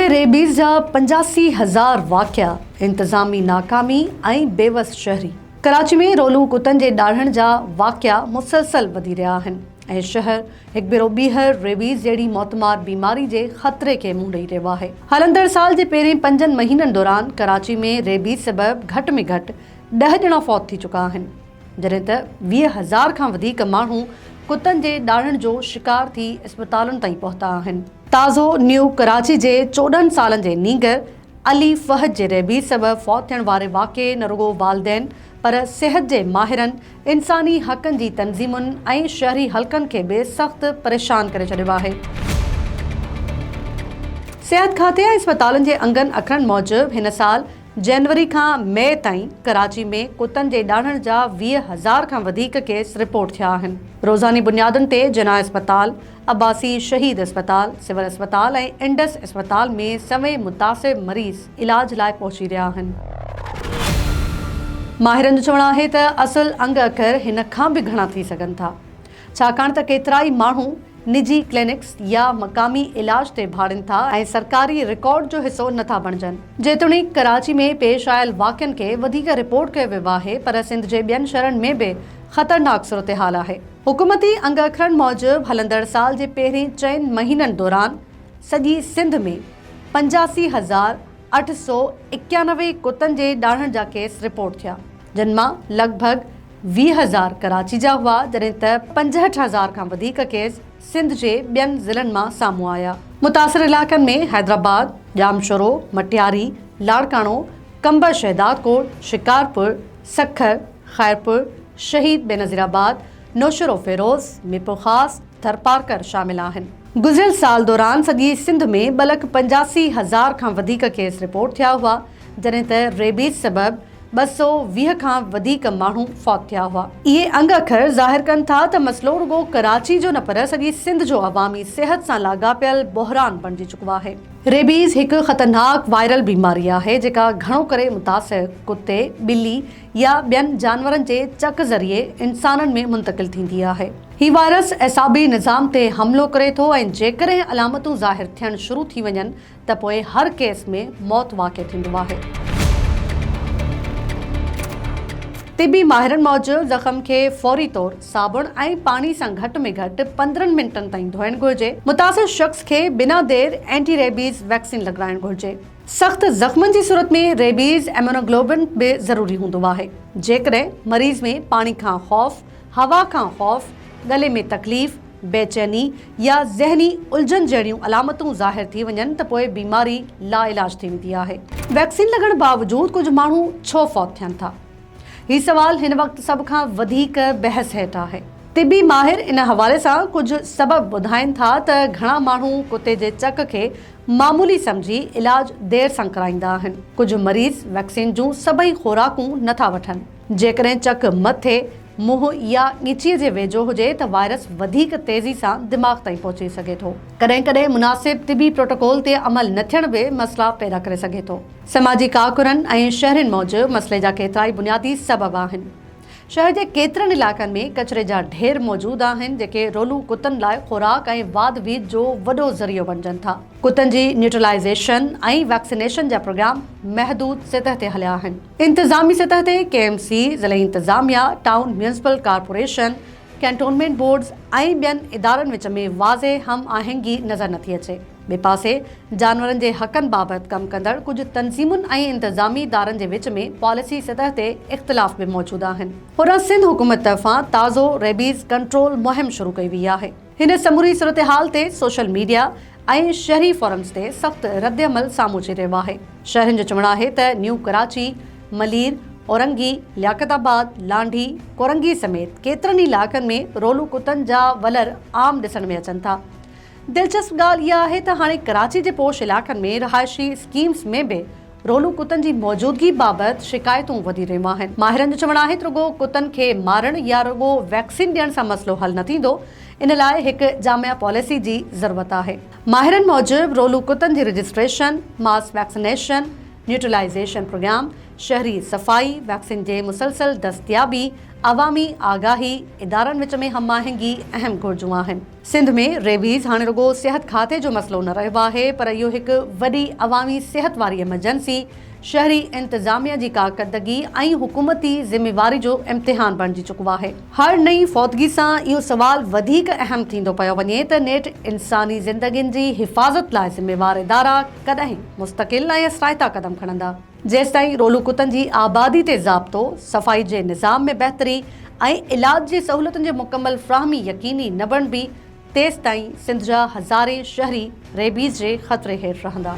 में रेबीज़ जा 85,000 वाक़िया, इंतज़ामी नाकामी ऐं बेवस शहरी। कराची में रोलू कुतनि जे ॾाढ़ण जा वाक़िया मुसलसल वधी रहिया आहिनि ऐं शहर हिकु भेरो ॿीहर रेबीज़ जहिड़ी मौतमार बीमारी जे ख़तरे खे मुंहुं ॾेई रहियो आहे। हलंदड़ साल जे पहिरें 5 महीननि दौरान कराची में रेबीज़ सबबि घटि में घटि 10 ॼणा फौत थी चुका आहिनि, जॾहिं त 20,000 खां वधीक माण्हू कुतनि जे ॾाढ़ण जो शिकार थी अस्पतालुनि ताईं पहुता आहिनि। ताज़ो न्यू कराची जे 14 सालनि जे नीगर अली फ़हद जे रेबीज़ सबबि फौत थियण वारे वाक़े न रुॻो वालिदैन पर सिहत जे माहिरनि, इंसानी हक़नि जी तंज़ीमुनि ऐं शहरी हल्कनि खे बि सख़्तु परेशान करे छॾियो आहे। सिहत खाते ऐं अस्पतालनि जे अंगनि अखरनि मूजिबि हिन साल जनवरी खां मई ताईं कराची में कुतनि जे ॾाढ़ण जा 20,000 खां वधीक केस रिपोर्ट थिया आहिनि। रोज़ानी बुनियादुनि ते जना अस्पताल, अब्बासी शहीद अस्पताल, सिविल अस्पताल ऐं इंडस अस्पताल में सवें मुतासिब मरीज़ इलाज लाइ पहुची रहिया आहिनि। माहिरनि जो चवणु आहे त असुल अंग अखर हिन खां बि घणा थी सघनि था, छाकाणि त केतिरा ई माण्हू निजी क्लिनिक्स या मक़ामी इलाज ते भाड़नि था ऐं सरकारी रिकॉर्ड जो हिसो नथा बणिजनि। जेतोणीकि कराची में पेश आयल वाक़िअनि खे वधीक रिपोर्ट कयो वियो आहे, पर सिंध जे ॿियनि शहरनि में बि ख़तरनाक सूरतहाल आहे। हुकूमती अंग अखरनि मूजिबि हलंदड़ साल जे पहिरें 4 महीननि दौरान सॼी सिंध में 85,891 कुतनि जे ॾाढ़ण जा केस रिपोर्ट थिया, जिन मां लॻभॻि 20,000 कराची जा हुआ, जॾहिं त 65,000 खां वधीक केस सिंध जे ॿियनि ज़िलनि मां साम्हूं आया। मुतासिर इलाइक़नि में हैदराबाद, जामशोरो, मटियारी, लाड़काणो, कंबर शहदादकोट, शिकारपुर, सखर, खैरपुर, शहीद बेनज़ीराबाद, नौशरो फेरोज़, मीरपुर ख़ास, थरपारकर शामिल आहिनि। गुज़िरियल साल दौरान सॼी सिंध में 2,85,000 खां वधीक केस रिपोर्ट थिया हुआ, जॾहिं त रेबीज़ सबबि 220 खां वधीक माण्हू फौत थिया हुआ। इहे अंग अखर ज़ाहिर कनि था त मसइलो रुॻो कराची जो न पर सॼी सिंध जो अवामी सिहत सां लाॻापियल बहिरान बणिजी चुको आहे। रेबीज़ हिकु ख़तरनाक वायरल बीमारी आहे जेका घणो करे मुतासिर कुते, ॿिली या ॿियनि जानवरनि जे चक ज़रिए इंसाननि में मुंतक़िल थींदी आहे। ही वायरस एसाबी निज़ाम ते हमलो करे थो ऐं जेकॾहिं अलामतूं ज़ाहिर थियणु शुरू थी वञनि त पोइ हर केस में मौत वाक़िअ थींदो आहे। तिबी माहिरनि मूजिबि ज़ख़्म खे फ़ौरी तौर साबुण ऐं पाणी सां घटि में घटि 15 मिंटनि ताईं धोइणु घुरिजे। मुतासिर शख़्स खे बिना देर एंटी रेबीज़ वैक्सीन लॻाइणु घुरिजे। सख़्त ज़ख़्मनि जी सूरत में रेबीज़ इम्यूनोग्लोबिन बि ज़रूरी हूंदो आहे। जेकॾहिं मरीज़ में पाणी खां ख़ौफ़, हवा खां ख़ौफ़, गले में तकलीफ़, बेचैनी या ज़हनी उलझन जहिड़ियूं अलामतूं ज़ाहिर थी वञनि त पोइ बीमारी लाइलाज थी वेंदी आहे। वैक्सीन लॻण बावजूदि कुझु माण्हू छो फौत थियनि था? ही सवाल हिन वक़्तु सभ खां वधीक बहस हेठि आहे। तिबी माहिर इन हवाले सां कुझु सबब ॿुधाइनि था त घणा माण्हू कुते जे चक खे मामूली सम्झी इलाज देर सां कराईंदा आहिनि। कुझु मरीज़ वैक्सीन जूं सभई खुराकूं नथा वठनि। जेकॾहिं चक मथे, मुंहुं या ॻिचीअ जे वेझो हुजे त वायरस वधीक तेज़ी सां दिमाग़ ताईं पहुची सघे थो। कॾहिं कॾहिं मुनासिब तिबी प्रोटोकॉल ते अमल न थियण बि मसइला पैदा करे सघे थो। समाजी कारकुननि ऐं शहरनि मूजिबि मसइले जा केतिरा ई बुनियादी सबब आहिनि। शहर जे केतिरनि इलाइक़नि में कचिरे जा ढेर मौजूदु आहिनि जेके रोलू कुतनि लाइ खुराक ऐं वाद वीद जो वॾो ज़रियो बणिजनि था। कुतनि जी न्यूट्रलाइज़ेशन ऐं वैक्सीनेशन जा प्रोग्राम महदूद सतह ते हलिया आहिनि। इंतिज़ामी सतह ते KMC, ज़िले इंतिज़ामिया, town municipal corporation, cantonment boards ऐं ॿियनि इदारनि विच में वाज़े हम आहंगी नज़र नथी अचे। ॿिए पासे जानवरनि जे हक़नि बाबति कमु कंदड़ कुझु तंज़ीमुनि ऐं इंतिज़ामी इदारनि जे विच में पॉलिसी सतह ते इख़्तिलाफ़ बि मौजूदु आहिनि। हुन सिंध हुकूमत तरफ़ां ताज़ो रेबीज़ कंट्रोल मुहिम शुरू कई वई आहे। हिन समूरी सूरतहाल ते सोशल मीडिया ऐं शहरी फोरम्स ते सख़्तु रद्दअमल साम्हूं अची रहियो आहे। शहरनि जो चवणु आहे त न्यू कराची, मलीर, औरंगी, लियाकताबाद, लांढी, कोरंगी समेत केतिरनि ई इलाइक़नि में रोलू कुतनि जा वलर आम ॾिसण में अचनि था। दिलचस्प ॻाल्हि इहा आहे त हाणे कराची जे पोश इलाइक़नि में रहायशी स्कीम्स में बि रोलू कुतनि जी मौजूदगी बाबति शिकायतूं वधी रहियूं आहिनि। माहिरनि जो चवणु आहे त रुॻो कुतनि खे मारणु या रुॻो वैक्सीन ॾियण सां मसइलो हल न थींदो। इन लाइ हिकु जामिया पॉलिसी जी ज़रूरत आहे। माहिरनि मूजिबि रोलू कुतनि जी रजिस्ट्रेशन, मास वैक्सीनेशन, न्यूट्रलाइज़ेशन प्रोग्राम, शहरी सफ़ाई, वैक्सीन जे मुसलसल दस्तियाबी अवामी आगाही, इदारनि विच में हम आहंगी अहम घुरिजूं आहिनि। सिंध में रेबीज़ हाणे रुगो सिहत खाते जो मसइलो न रहियो आहे, पर इहो हिकु वॾी अवामी सिहत वारी एमरजेंसी, शहरी इंतज़ामिया जी कारकर्दगी ऐं हुकूमती ज़िम्मेवारी जो इम्तिहान बणिजी चुको आहे। हर नई फौतगी सां इहो सवाल वधीक अहम थींदो पियो वञे त नेठि इंसानी ज़िंदगियुनि जी हिफ़ाज़त लाइ ज़िम्मेवार इदारा कॾहिं मुस्तक़िल ऐं असराइता क़दम खणंदा। जेसिताईं रोलू कुतनि जी आबादी ते ज़ाब्तो, सफ़ाई जे निज़ाम में बहितरी ऐं इलाज जी सहूलियतुनि जी मुकमल फ़राहमी यकीनी न बणिबी, तेसिताईं सिंध जा हज़ारे शहरी रेबीज़ जे ख़तरे हेठि रहंदा।